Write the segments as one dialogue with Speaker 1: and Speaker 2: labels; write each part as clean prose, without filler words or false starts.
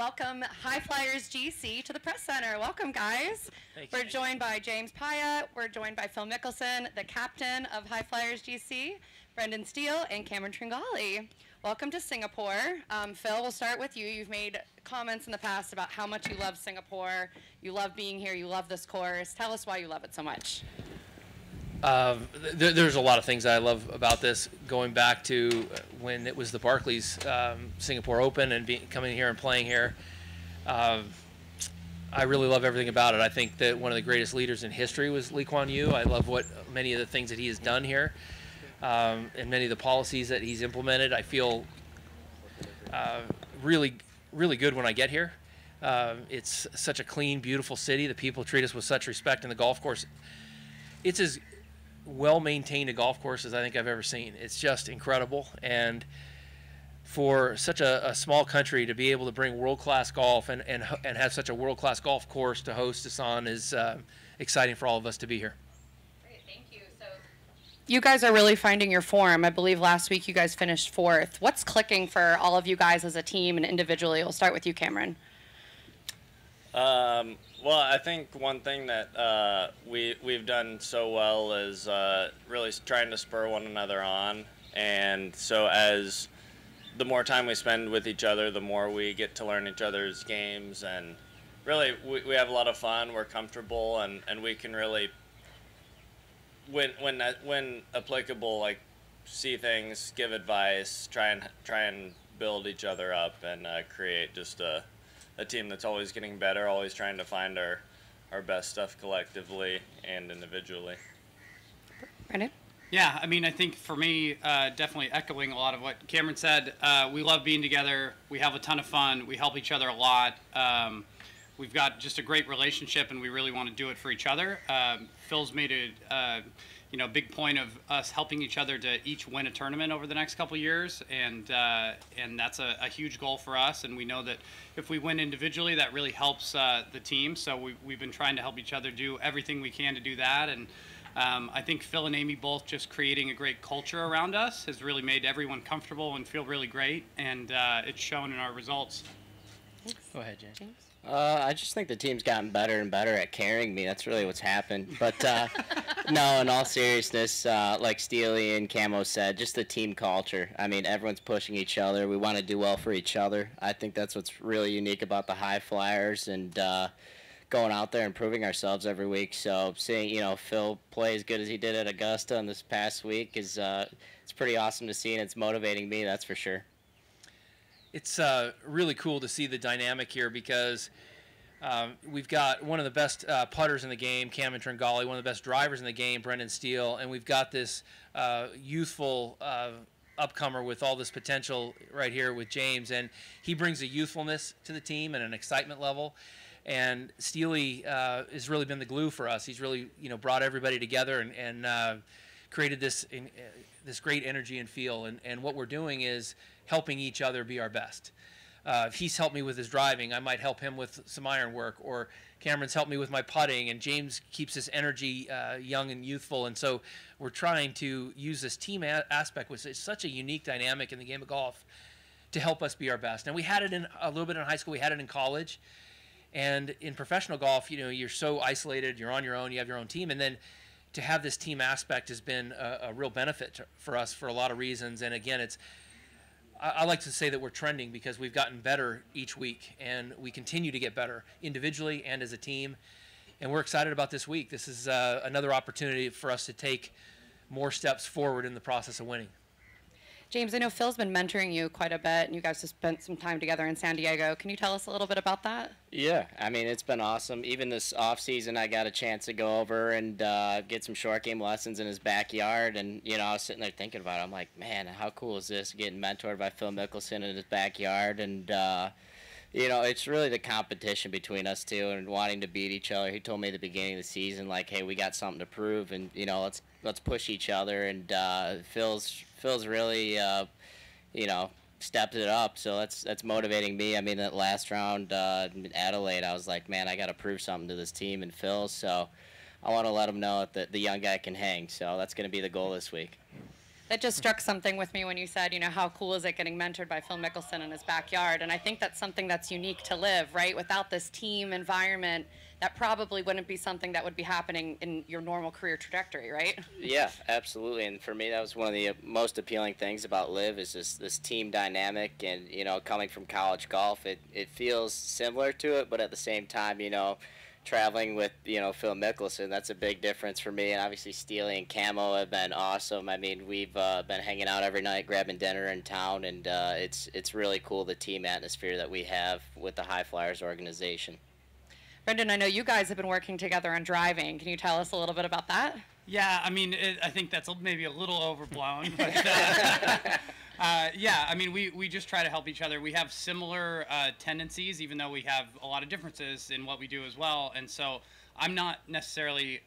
Speaker 1: welcome HyFlyers GC to the Press Center. Welcome, guys. We're joined by James Piot. We're joined by Phil Mickelson, the captain of HyFlyers GC, Brendan Steele, and Cameron Tringale. Welcome to Singapore. Phil, we'll start with you. You've made comments in the past about how much you love Singapore. You love being here. You love this course. Tell us why you love it so much.
Speaker 2: There's a lot of things I love about this, going back to when it was the Barclays Singapore Open and coming here and playing here. I really love everything about it. I think that one of the greatest leaders in history was Lee Kuan Yew. I love many of the things that he has done here, and many of the policies that he's implemented. I feel really, really good when I get here. It's such a clean, beautiful city. The people treat us with such respect, and the golf course, it's as well-maintained a golf course as I think I've ever seen. It's just incredible, and for such a small country to be able to bring world-class golf and have such a world-class golf course to host us on is exciting for all of us to be here.
Speaker 1: Great, thank you. So you guys are really finding your form. I believe last week you guys finished 4th. What's clicking for all of you guys as a team and individually? We'll start with you, Cameron.
Speaker 3: Well, I think one thing that we've done so well is really trying to spur one another on, and so as the more time we spend with each other, the more we get to learn each other's games, and really we have a lot of fun. We're comfortable, and we can really, when applicable, like see things, give advice, try and build each other up, and create just a team that's always getting better, always trying to find our best stuff collectively and individually.
Speaker 1: Brendan?
Speaker 4: Yeah, I mean, I think for me, definitely echoing a lot of what Cameron said, we love being together. We have a ton of fun. We help each other a lot. We've got just a great relationship, and we really want to do it for each other. Phil's made a big point of us helping each other to each win a tournament over the next couple of years, and that's a huge goal for us. And we know that if we win individually, that really helps the team. So we've been trying to help each other do everything we can to do that. And I think Phil and Amy both just creating a great culture around us has really made everyone comfortable and feel really great, and it's shown in our results.
Speaker 1: Thanks.
Speaker 2: Go ahead, James.
Speaker 5: I just think the team's gotten better and better at carrying me. That's really what's happened. But no, in all seriousness, like Steele and Camo said, just the team culture. I mean, everyone's pushing each other. We want to do well for each other. I think that's what's really unique about the HyFlyers, and going out there and proving ourselves every week. So seeing, Phil play as good as he did at Augusta in this past week is it's pretty awesome to see, and it's motivating me, that's for sure.
Speaker 2: It's really cool to see the dynamic here, because we've got one of the best putters in the game, Cameron Tringale, one of the best drivers in the game, Brendan Steele, and we've got this youthful upcomer with all this potential right here with James, and he brings a youthfulness to the team and an excitement level. And Steele has really been the glue for us. He's really brought everybody together and created this great energy and feel. And what we're doing is helping each other be our best. If he's helped me with his driving, I might help him with some iron work, or Cameron's helped me with my putting, and James keeps his energy young and youthful. And so we're trying to use this team aspect, which is such a unique dynamic in the game of golf, to help us be our best. And we had it a little bit in high school, we had it in college, and in professional golf, you're so isolated, you're on your own, you have your own team, and then to have this team aspect has been a real benefit for us for a lot of reasons. And again, I like to say that we're trending because we've gotten better each week, and we continue to get better individually and as a team. And we're excited about this week. This is another opportunity for us to take more steps forward in the process of winning.
Speaker 1: James, I know Phil's been mentoring you quite a bit, and you guys have spent some time together in San Diego. Can you tell us a little bit about that?
Speaker 5: Yeah, I mean, it's been awesome. Even this off season, I got a chance to go over and get some short game lessons in his backyard. And I was sitting there thinking about it. I'm like, man, how cool is this, getting mentored by Phil Mickelson in his backyard? And it's really the competition between us two and wanting to beat each other. He told me at the beginning of the season, like, hey, we got something to prove, and let's push each other. And Phil's really stepped it up, so that's motivating me. I mean, that last round in Adelaide, I was like, man, I got to prove something to this team and Phil. So I want to let him know that the young guy can hang. So that's going to be the goal this week.
Speaker 1: That just struck something with me when you said, you know, how cool is it getting mentored by Phil Mickelson in his backyard? And I think that's something that's unique to LIV, right? Without this team environment, that probably wouldn't be something that would be happening in your normal career trajectory, right?
Speaker 5: Yeah, absolutely. And for me, that was one of the most appealing things about LIV is this team dynamic. And, you know, coming from college golf, it feels similar to it, but at the same time, you know, traveling with, you know, Phil Mickelson, that's a big difference for me. And obviously Steele and Camo have been awesome. I mean, we've been hanging out every night, grabbing dinner in town, and it's really cool, the team atmosphere that we have with the HyFlyers organization.
Speaker 1: Brendan, I know you guys have been working together on driving. Can you tell us a little bit about that?
Speaker 4: Yeah, I mean, I think that's maybe a little overblown, but yeah, I mean, we just try to help each other. We have similar tendencies, even though we have a lot of differences in what we do as well. And so I'm not necessarily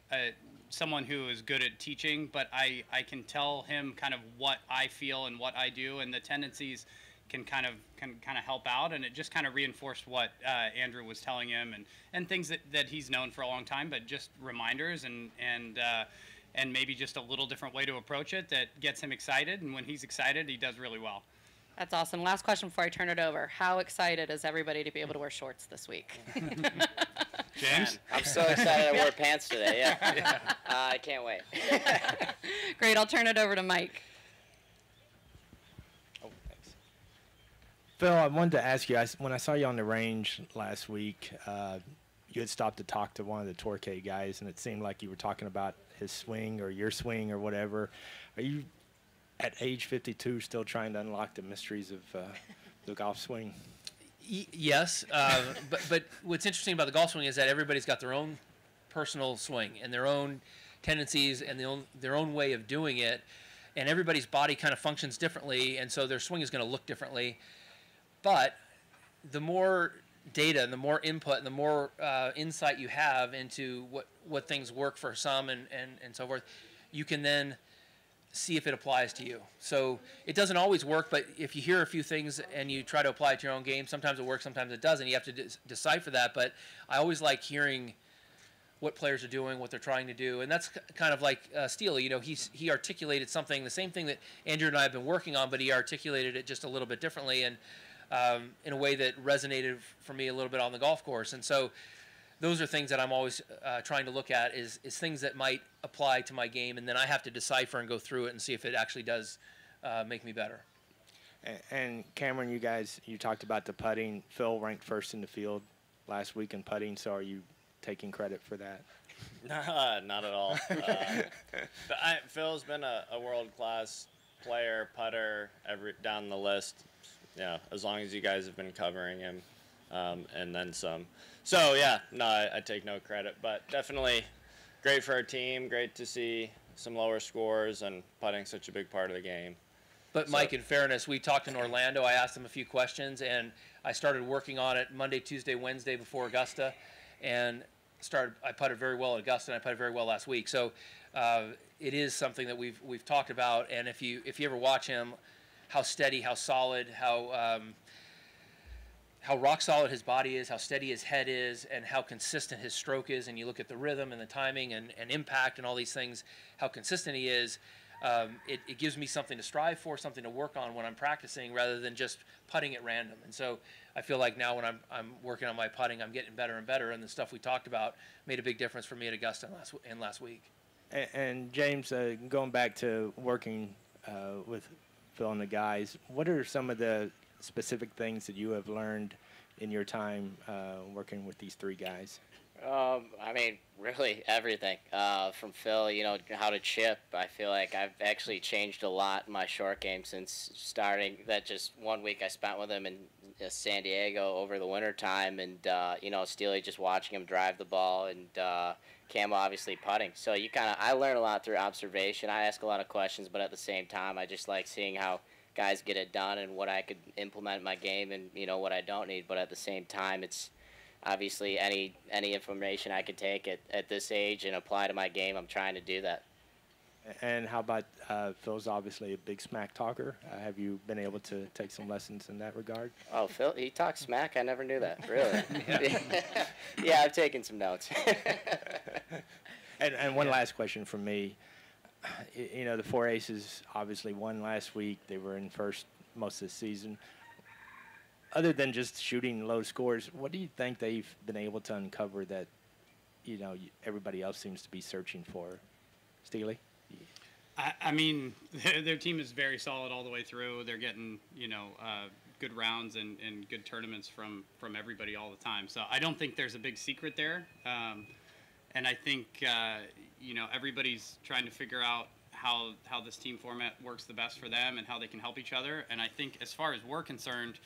Speaker 4: someone who is good at teaching, but I can tell him kind of what I feel and what I do, and the tendencies can kind of help out, and it just kind of reinforced what Andrew was telling him, and things that he's known for a long time, but just reminders and maybe just a little different way to approach it that gets him excited, and when he's excited, he does really well.
Speaker 1: That's awesome. Last question before I turn it over. How excited is everybody to be able to wear shorts this week?
Speaker 4: James?
Speaker 5: I'm so excited I wore pants today, yeah. I can't wait.
Speaker 1: Great, I'll turn it over to Mike.
Speaker 6: Phil, I wanted to ask you, when I saw you on the range last week, you had stopped to talk to one of the Torquay guys, and it seemed like you were talking about his swing or your swing or whatever. Are you, at age 52, still trying to unlock the mysteries of the golf swing?
Speaker 2: Yes, but what's interesting about the golf swing is that everybody's got their own personal swing and their own tendencies and their own way of doing it, and everybody's body kind of functions differently, and so their swing is going to look differently. But the more data and the more input and the more insight you have into what things work for some and so forth, you can then see if it applies to you. So it doesn't always work, but if you hear a few things and you try to apply it to your own game, sometimes it works, sometimes it doesn't. You have to decipher that. But I always like hearing what players are doing, what they're trying to do, and that's kind of like Steele. You know, he articulated something, the same thing that Andrew and I have been working on, but he articulated it just a little bit differently and in a way that resonated for me a little bit on the golf course. And so those are things that I'm always trying to look at is things that might apply to my game, and then I have to decipher and go through it and see if it actually does make me better.
Speaker 6: And Cameron, you talked about the putting. Phil ranked first in the field last week in putting, so are you taking credit for that?
Speaker 3: Not at all. Phil's been a world-class player, putter, down the list. Yeah, as long as you guys have been covering him, and then some. So yeah, no, I take no credit, but definitely great for our team. Great to see some lower scores and putting such a big part of the game.
Speaker 2: But Mike, in fairness, we talked in Orlando. I asked him a few questions, and I started working on it Monday, Tuesday, Wednesday before Augusta, and I putted very well at Augusta, and I putted very well last week. So it is something that we've talked about, and if you ever watch him, how steady, how solid, how rock solid his body is, how steady his head is, and how consistent his stroke is, and you look at the rhythm and the timing and impact and all these things, how consistent he is, it gives me something to strive for, something to work on when I'm practicing rather than just putting at random. And so I feel like now when I'm working on my putting, I'm getting better and better, and the stuff we talked about made a big difference for me at Augusta and last week.
Speaker 6: And James, going back to working with Phil and the guys, what are some of the specific things that you have learned in your time working with these three guys?
Speaker 5: I mean, really everything. From Phil, you know, how to chip. I feel like I've actually changed a lot in my short game since starting. That just 1 week I spent with him in San Diego over the winter time, and you know, Steele just watching him drive the ball, and Cam obviously putting. So I learn a lot through observation. I ask a lot of questions, but at the same time, I just like seeing how guys get it done and what I could implement in my game, and you know what I don't need. But at the same time, it's obviously any information I could take at this age and apply to my game, I'm trying to do that.
Speaker 6: And how about Phil's obviously a big smack talker. Have you been able to take some lessons in that regard?
Speaker 5: Oh, Phil, he talks smack? I never knew that. Really? Yeah, I've taken some notes.
Speaker 6: And one last question from me. you know, the four aces obviously won last week. They were in first most of the season. Other than just shooting low scores, what do you think they've been able to uncover that, you know, everybody else seems to be searching for? Steele?
Speaker 4: I mean, their team is very solid all the way through. They're getting, you know, good rounds and good tournaments from everybody all the time. So I don't think there's a big secret there. And I think, you know, everybody's trying to figure out how this team format works the best for them and how they can help each other. And I think as far as we're concerned,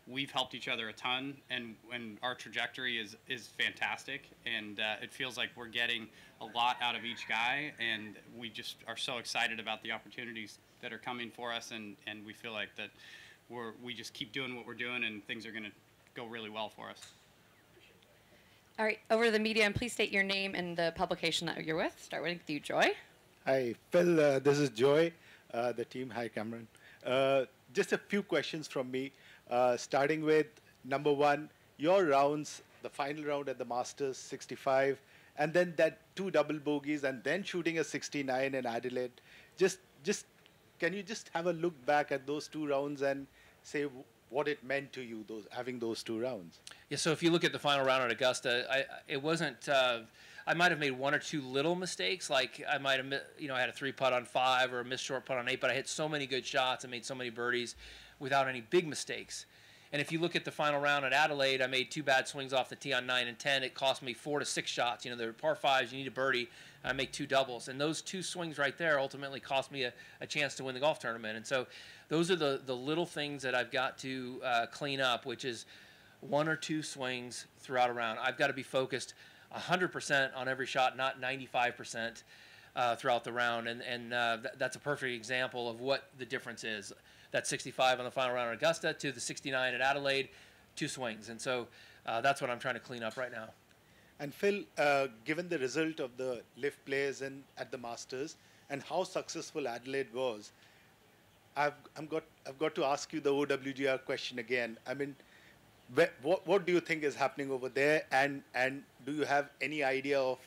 Speaker 4: we've helped each other a ton, and our trajectory is fantastic, and it feels like we're getting a lot out of each guy, and we just are so excited about the opportunities that are coming for us, and we feel like that we just keep doing what we're doing, and things are going to go really well for us.
Speaker 1: All right, over to the media, and please state your name and the publication that you're with. Start with you, Joy.
Speaker 7: Hi, Phil. This is Joy, the team. Hi, Cameron. Just a few questions from me. Starting with number one, your rounds, the final round at the Masters, 65, and then that 2 double bogeys, and then shooting a 69 in Adelaide. Just can you just have a look back at those 2 rounds and say what it meant to you, having those 2 rounds?
Speaker 2: Yeah. So if you look at the final round at Augusta, it wasn't. I might have made 1 or 2 little mistakes, like I might have, you know, I had a 3-putt on 5 or a missed short putt on 8, but I hit so many good shots and made so many birdies without any big mistakes. And if you look at the final round at Adelaide, I made 2 bad swings off the tee on 9 and 10. It cost me 4 to 6 shots. You know, they're par 5s. You need a birdie. I make 2 doubles. And those 2 swings right there ultimately cost me a chance to win the golf tournament. And so those are the little things that I've got to clean up, which is 1 or 2 swings throughout a round. I've got to be focused 100% on every shot, not 95% throughout the round. And that's a perfect example of what the difference is. That 65 on the final round at Augusta to the 69 at Adelaide, 2 swings. And so that's what I'm trying to clean up right now.
Speaker 7: And Phil, given the result of the LIV players at the Masters and how successful Adelaide was, I've got to ask you the OWGR question again. I mean, what do you think is happening over there, and do you have any idea of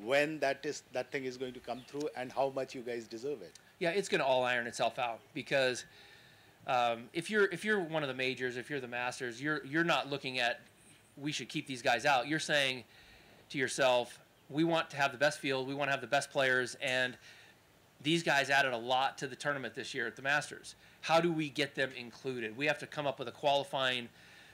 Speaker 7: when that thing is going to come through and how much you guys deserve it?
Speaker 2: Yeah, it's going to all iron itself out, because if you're one of the majors, if you're the Masters, you're not looking at we should keep these guys out. You're saying to yourself, we want to have the best field, we want to have the best players, and these guys added a lot to the tournament this year at the Masters. How do we get them included? We have to come up with a qualifying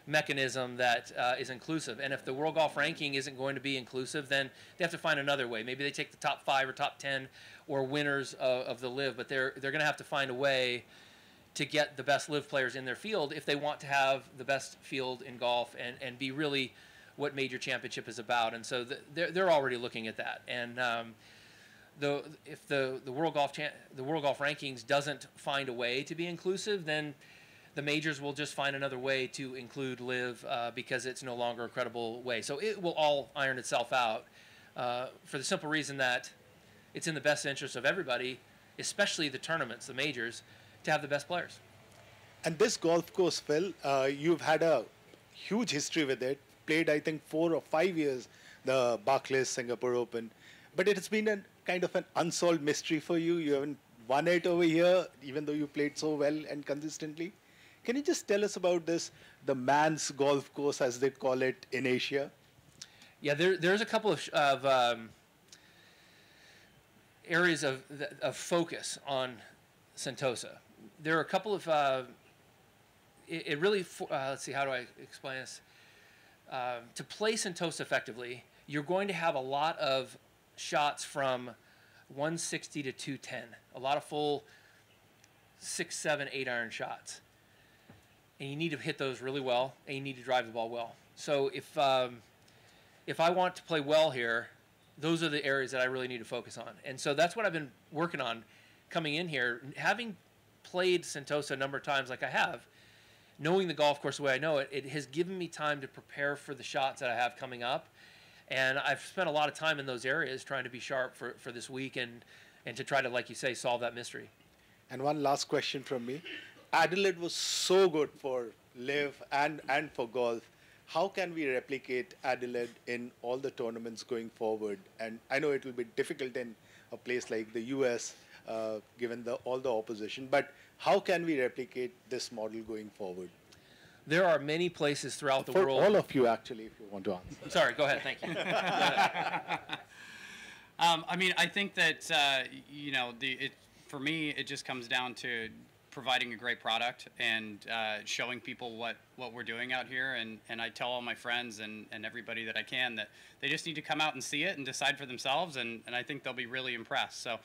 Speaker 2: mechanism that is inclusive. And if the World Golf Ranking isn't going to be inclusive, then they have to find another way. Maybe they take the top 5 or top 10 or winners of the LIV, but they're going to have to find a way to get the best LIV players in their field if they want to have the best field in golf and be really what major championship is about. And so they're already looking at that. And if the World Golf Rankings doesn't find a way to be inclusive, then the majors will just find another way to include LIV because it's no longer a credible way. So it will all iron itself out for the simple reason that it's in the best interest of everybody, especially the tournaments, the majors, to have the best players.
Speaker 7: And this golf course, Phil, you've had a huge history with it. Played, I think, 4 or 5 years, the Barclays Singapore Open. But it has been a kind of an unsolved mystery for you. You haven't won it over here, even though you played so well and consistently. Can you just tell us about this, the man's golf course, as they call it in Asia?
Speaker 2: Yeah, there's a couple of areas of focus on Sentosa. There are a couple of, it really, let's see, how do I explain this? To play Sentosa effectively, you're going to have a lot of shots from 160 to 210, a lot of full 6, 7, 8 iron shots. And you need to hit those really well, and you need to drive the ball well. So if I want to play well here, those are the areas that I really need to focus on. And so that's what I've been working on coming in here. Having played Sentosa a number of times like I have, knowing the golf course the way I know it, it has given me time to prepare for the shots that I have coming up. And I've spent a lot of time in those areas trying to be sharp for this week and to try to, like you say, solve that mystery.
Speaker 7: And one last question from me. Adelaide was so good for LIV and for golf. How can we replicate Adelaide in all the tournaments going forward? And I know it will be difficult in a place like the US. given all the opposition. But how can we replicate this model going forward?
Speaker 2: There are many places throughout the
Speaker 7: For
Speaker 2: world.
Speaker 7: all of you, actually, if you want to answer.
Speaker 2: Sorry, go ahead. Thank you.
Speaker 4: I mean, I think that for me, it just comes down to providing a great product and showing people what we're doing out here. And I tell all my friends and everybody that I can that they just need to come out and see it and decide for themselves. And I think they'll be really impressed. So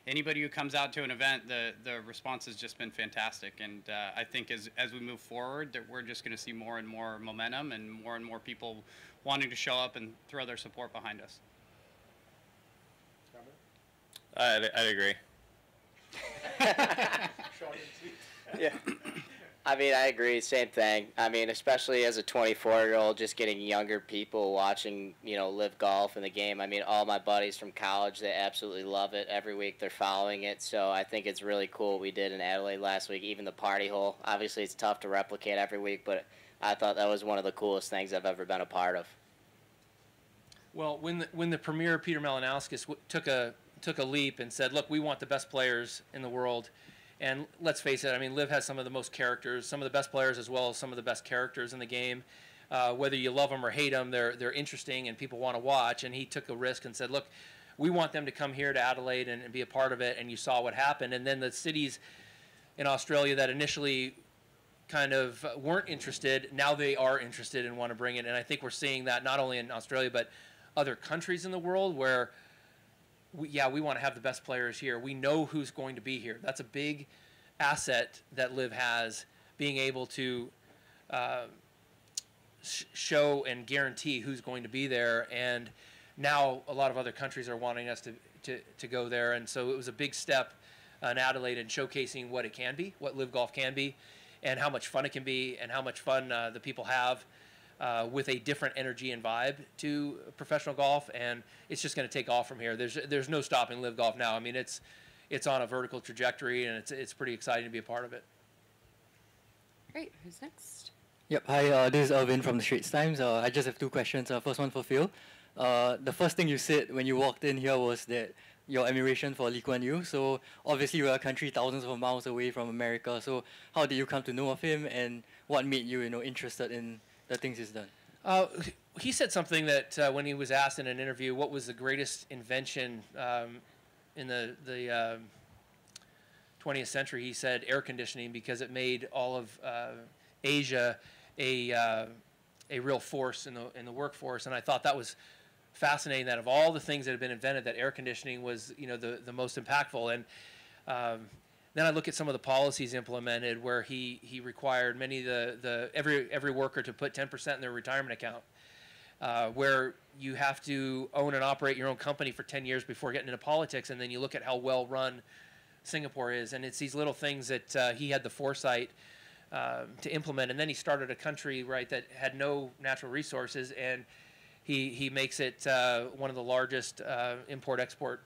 Speaker 4: anybody who comes out to an event, the response has just been fantastic. And I think as we move forward, that we're just going to see more and more momentum and more people wanting to show up and throw their support behind us.
Speaker 3: I'd agree.
Speaker 5: Yeah. I mean, I agree. Same thing. I mean, especially as a 24-year-old, just getting younger people watching, LIV Golf in the game. I mean, all my buddies from college, they absolutely love it. Every week they're following it. So I think it's really cool what we did in Adelaide last week. Even the party hole. Obviously, it's tough to replicate every week, but I thought that was one of the coolest things I've ever been a part of.
Speaker 2: Well, when the premier Peter Malinowskis took a leap and said, "Look, we want the best players in the world," and let's face it, I mean, LIV has some of the most characters, some of the best players as well as some of the best characters in the game. Whether you love them or hate them, they're interesting and people want to watch. And he took a risk and said, "Look, we want them to come here to Adelaide and be a part of it." And you saw what happened. And then the cities in Australia that initially kind of weren't interested, now they are interested and want to bring it. And I think we're seeing that not only in Australia but other countries in the world where we want to have the best players here. We know who's going to be here. That's a big asset that LIV has, being able to show and guarantee who's going to be there. And now a lot of other countries are wanting us to go there. And so it was a big step in Adelaide in showcasing what it can be, what LIV Golf can be, and how much fun it can be, and how much fun the people have. With a different energy and vibe to professional golf, and it's just going to take off from here. There's no stopping LIV Golf now. I mean, it's on a vertical trajectory, and it's pretty exciting to be a part of it.
Speaker 1: Great. Who's next?
Speaker 8: Yep. Hi, this is Irvin from the Straits Times. I just have two questions. First one for Phil. The first thing you said when you walked in here was that your admiration for Lee Kuan Yew. So obviously we're a country thousands of miles away from America. So how did you come to know of him, and what made you, interested in the things he's done?
Speaker 2: He said something that when he was asked in an interview what was the greatest invention in the 20th century, he said air conditioning, because it made all of Asia a real force in the workforce. And I thought that was fascinating, that of all the things that have been invented, that air conditioning was the most impactful. And then I look at some of the policies implemented where he required every worker to put 10% in their retirement account, where you have to own and operate your own company for 10 years before getting into politics. And then you look at how well run Singapore is, and it's these little things that he had the foresight to implement. And then he started a country, right, that had no natural resources, and he makes it one of the largest import-export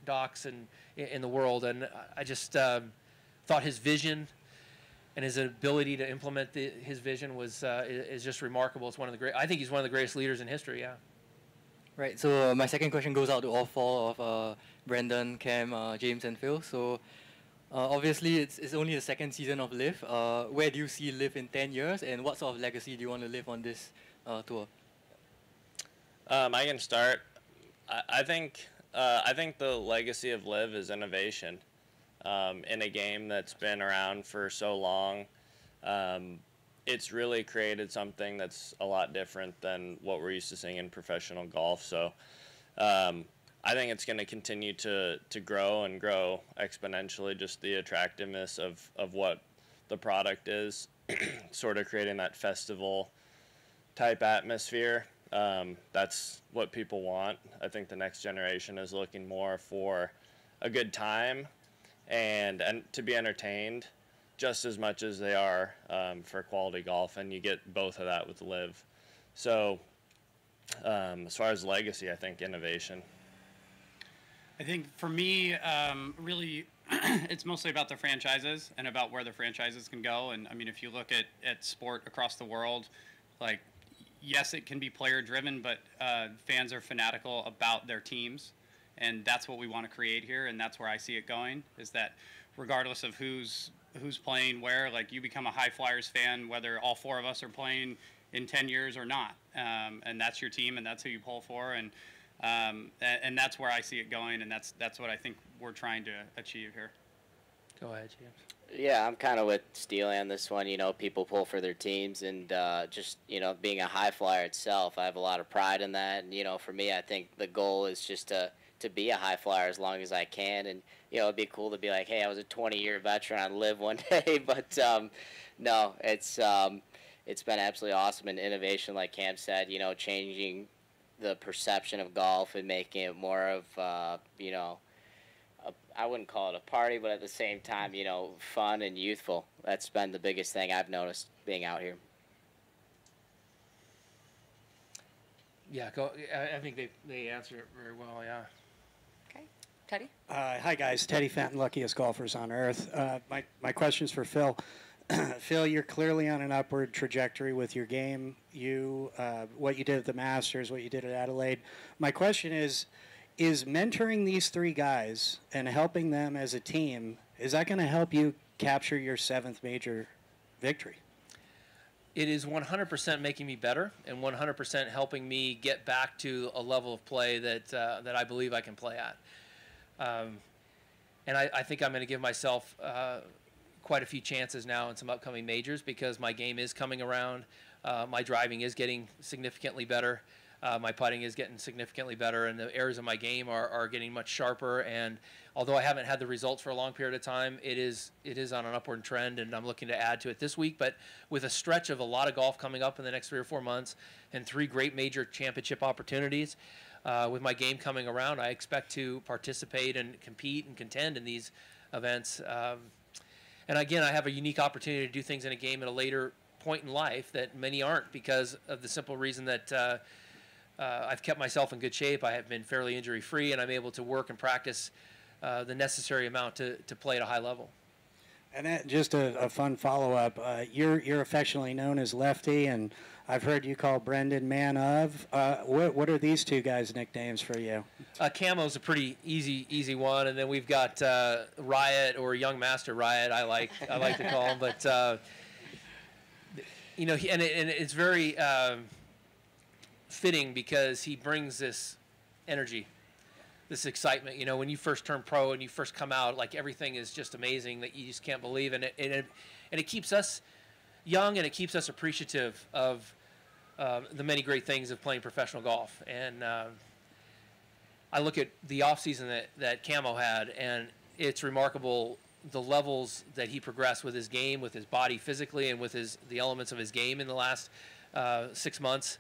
Speaker 2: docks in the world. And I just thought his vision and his ability to implement his vision is just remarkable. It's I think he's one of the greatest leaders in history. Yeah.
Speaker 8: Right. So my second question goes out to all four of Brendan, Cam, James, and Phil. So obviously it's only the second season of LIV. Where do you see LIV in 10 years, and what sort of legacy do you want to live on this tour?
Speaker 3: I can start. I think the legacy of LIV is innovation. In a game that's been around for so long, it's really created something that's a lot different than what we're used to seeing in professional golf. So I think it's going to continue to grow and grow exponentially, just the attractiveness of what the product is, sort of creating that festival type atmosphere. That's what people want. I think the next generation is looking more for a good time and to be entertained just as much as they are for quality golf, and you get both of that with LIV. So as far as legacy, I think innovation.
Speaker 4: I think for me, really, it's mostly about the franchises and about where the franchises can go. And I mean, if you look at sport across the world, like, yes, it can be player driven, but fans are fanatical about their teams. And that's what we want to create here, and that's where I see it going, is that regardless of who's playing where, like, you become a HyFlyers fan whether all 4 of us are playing in 10 years or not. And that's your team, and that's who you pull for, and that's where I see it going, and that's what I think we're trying to achieve here.
Speaker 2: Go ahead, James.
Speaker 5: Yeah, I'm kind of with Steele on this one. You know, people pull for their teams, and just, you know, being a high flyer itself, I have a lot of pride in that. And, you know, for me, I think the goal is just to be a high flyer as long as I can. And, you know, it'd be cool to be like, hey, I was a 20-year veteran on LIV one day. But no, it's been absolutely awesome, and innovation, like Cam said, you know, changing the perception of golf and making it more of, you know, I wouldn't call it a party, but at the same time, you know, fun and youthful. That's been the biggest thing I've noticed being out here.
Speaker 2: Yeah, I think they answered it very well, yeah.
Speaker 1: Okay. Teddy?
Speaker 9: Hi, guys. Teddy Fenton, luckiest golfers on earth. My question's for Phil. Phil, you're clearly on an upward trajectory with your game. What you did at the Masters, what you did at Adelaide. My question is mentoring these 3 guys and helping them as a team, is that going to help you capture your 7th major victory?
Speaker 2: It is 100% making me better, and 100% helping me get back to a level of play that I believe I can play at. And I think I'm going to give myself quite a few chances now in some upcoming majors, because my game is coming around. My driving is getting significantly better. My putting is getting significantly better, and the areas of my game are getting much sharper. And although I haven't had the results for a long period of time, it is on an upward trend, and I'm looking to add to it this week. But with a stretch of a lot of golf coming up in the next 3 or 4 months, and 3 great major championship opportunities, with my game coming around, I expect to participate and compete and contend in these events. And again, I have a unique opportunity to do things in a game at a later point in life that many aren't, because of the simple reason that I've kept myself in good shape. I have been fairly injury-free, and I'm able to work and practice the necessary amount to play at a high level.
Speaker 9: And that, just a fun follow-up, you're affectionately known as Lefty, and I've heard you call Brendan Man of. What are these 2 guys' nicknames for you?
Speaker 2: Camo's a pretty easy one, and then we've got Riot, or Young Master Riot, I like to call him. But you know, and it's very fitting, because he brings this energy, this excitement. You know, when you first turn pro and you first come out, like, everything is just amazing that you just can't believe. And it keeps us young, and it keeps us appreciative of the many great things of playing professional golf. And I look at the off season that Camo had, and it's remarkable the levels that he progressed with his game, with his body physically, and with the elements of his game in the last 6 months.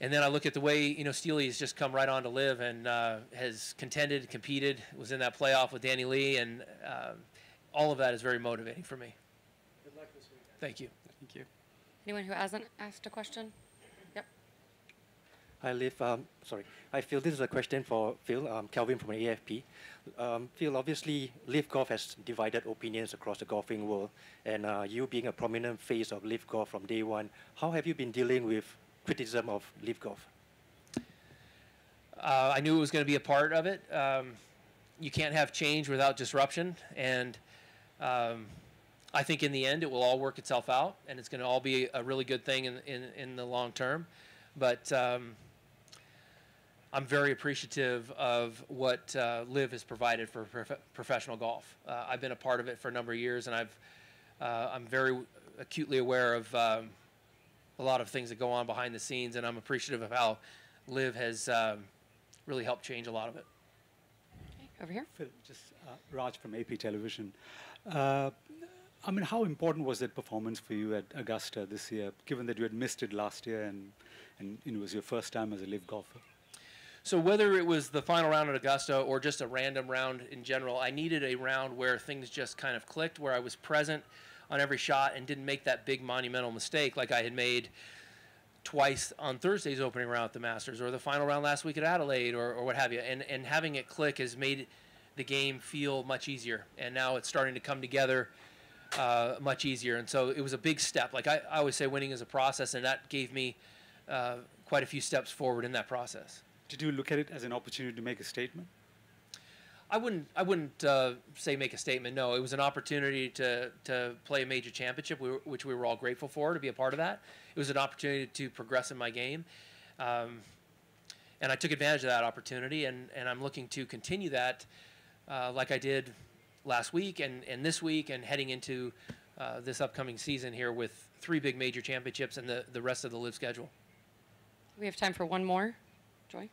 Speaker 2: And then I look at the way, you know, Steele has just come right on to LIV, and has contended, competed, was in that playoff with Danny Lee, and all of that is very motivating for me.
Speaker 9: Good luck this weekend.
Speaker 2: Thank you.
Speaker 4: Thank you.
Speaker 1: Anyone who hasn't asked a question? Yep.
Speaker 10: Hi, Liv. I feel this is a question for Phil. Calvin from the AFP. Phil, obviously, LIV Golf has divided opinions across the golfing world, and you being a prominent face of LIV Golf from day one, how have you been dealing with criticism of LIV Golf?
Speaker 2: I knew it was going to be a part of it. You can't have change without disruption, and I think in the end it will all work itself out, and it's going to all be a really good thing in the long term. But I'm very appreciative of what LIV has provided for professional golf. I've been a part of it for a number of years, and I'm very acutely aware of a lot of things that go on behind the scenes, and I'm appreciative of how LIV has really helped change a lot of it.
Speaker 1: Okay, over here.
Speaker 11: Phil, just Raj from AP Television. I mean, how important was that performance for you at Augusta this year, given that you had missed it last year and it was your first time as a LIV golfer?
Speaker 2: So whether it was the final round at Augusta or just a random round in general, I needed a round where things just kind of clicked, where I was present on every shot and didn't make that big monumental mistake like I had made twice on Thursday's opening round at the Masters, or the final round last week at Adelaide, or what have you. And having it click has made the game feel much easier, and now it's starting to come together much easier. And so it was a big step. Like I always say, winning is a process, and that gave me quite a few steps forward in that process.
Speaker 11: did you look at it as an opportunity to make a statement?
Speaker 2: I wouldn't say make a statement. No, it was an opportunity to play a major championship, which we were all grateful for, to be a part of that. It was an opportunity to progress in my game, and I took advantage of that opportunity, and I'm looking to continue that like I did last week and this week, and heading into this upcoming season here with 3 big major championships and the rest of the LIV schedule.
Speaker 1: We have time for one more. Joy?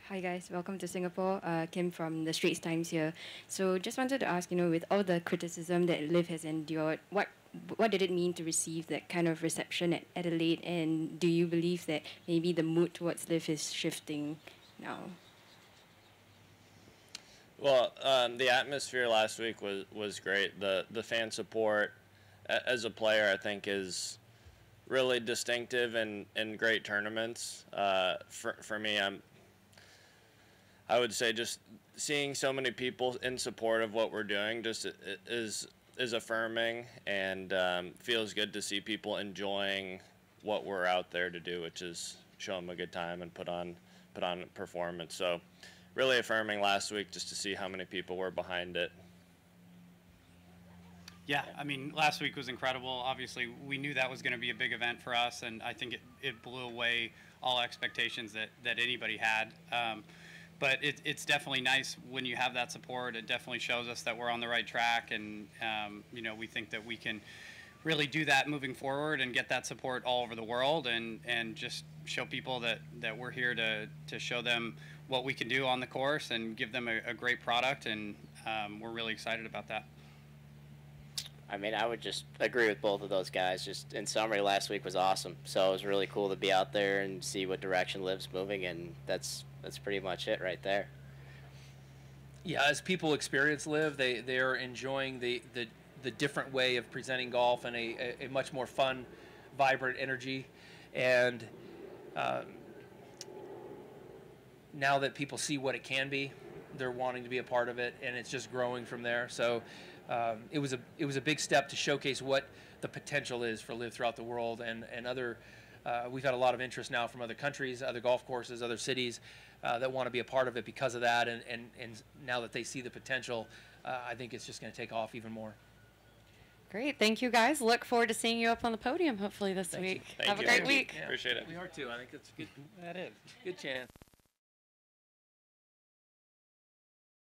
Speaker 12: Hi guys, welcome to Singapore. Kim from the Straits Times here. So just wanted to ask, with all the criticism that LIV has endured, what did it mean to receive that kind of reception at Adelaide, and do you believe that maybe the mood towards LIV is shifting now?
Speaker 3: Well, the atmosphere last week was great. The fan support as a player, I think, is really distinctive in great tournaments. For me, I would say just seeing so many people in support of what we're doing just is affirming, and feels good to see people enjoying what we're out there to do, which is show them a good time and put on a performance. So really affirming last week just to see how many people were behind it.
Speaker 4: Yeah, I mean, last week was incredible. Obviously, we knew that was going to be a big event for us, and I think it blew away all expectations that anybody had. But it's definitely nice when you have that support. It definitely shows us that we're on the right track, and we think that we can really do that moving forward and get that support all over the world, and just show people that we're here to show them what we can do on the course and give them a great product, and we're really excited about that.
Speaker 5: I mean, I would just agree with both of those guys. Just in summary, last week was awesome. So it was really cool to be out there and see what direction LIV's moving, and that's pretty much it right there.
Speaker 2: Yeah, as people experience LIV, they are enjoying the different way of presenting golf and a much more fun, vibrant energy. And now that people see what it can be, they're wanting to be a part of it, and it's just growing from there. So it was a big step to showcase what the potential is for LIV throughout the world, and other. We've had a lot of interest now from other countries, other golf courses, other cities that want to be a part of it because of that, and now that they see the potential, I think it's just going to take off even more.
Speaker 1: Great. Thank you, guys. Look forward to seeing you up on the podium hopefully this week. Have a great week.
Speaker 3: Yeah. Appreciate it.
Speaker 2: We are too. I think it's good. That is. Good chance.